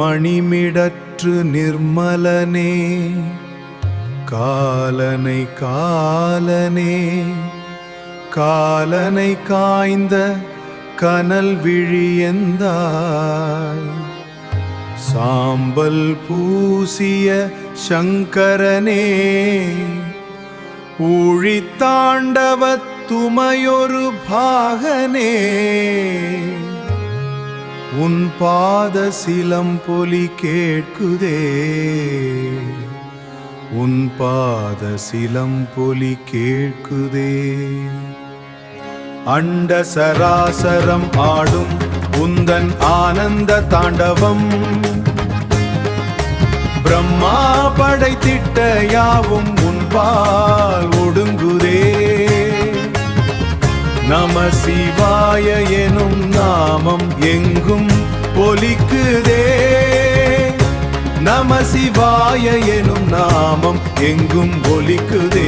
நீலமணிமிடற்று நிர்மலனே காலனை காலனே காலனை காய்ந்த கனல் விழியந்தாய் சாம்பல் பூசிய சங்கரனே ஊழித்தாண்டவத் துமையொரு பாகனே உன் பாத சிலம்பொலி கேட்குதே உன் பாத சிலம்பொலி கேட்குதே அண்ட சராசரம் ஆடும் உந்தன் ஆனந்த தாண்டவம் பிரம்மா படைத்திட்ட யாவும் உன்பால் ஒடுங்குதே நம சிவாய எனும் நாமம் எங்கும் ஒலிக்குதே நம சிவாய எனும் நாமம் எங்கும் ஒலிக்குதே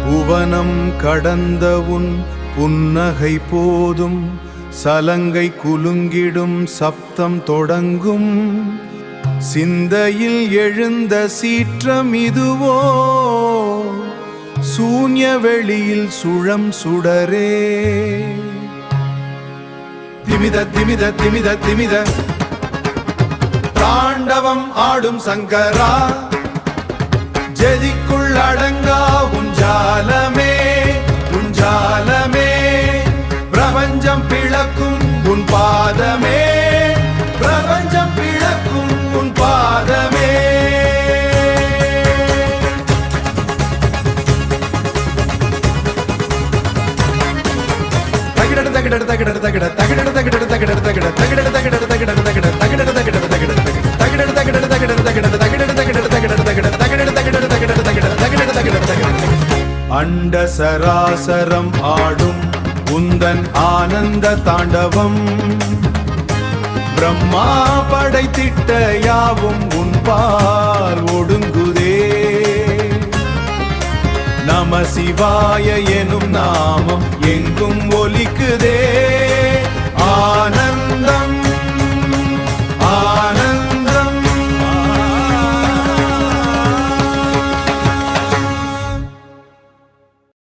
புவனம் கடந்த உன் புன்னகை போதும் சலங்கை குலுங்கிடும் சப்தம் தொடங்கும் சிந்தையில் எழுந்த சீற்றம் இதுவோ சூன்ய வெளியில் சுழம் சுடரே திமித திமித திமித திமித தாண்டவம் ஆடும் சங்கரா ஜதிக்குள் அடங்கா உஞ்சாலமே உஞ்சாலமே பிரபஞ்சம் பிளக்கும் உன் பாதமே பிரபஞ்சம் பிளக்கும் உன் பாதமே அண்ட சராசரம் ஆடும் உந்தன் ஆனந்த தாண்டவம் பிரம்மா படைத்திட்ட யாவும் உன்பால் ஒடுங்குதே நம சிவாய எனும் நாமம் எங்கும் ஒலிக்குதே ஆனந்தம்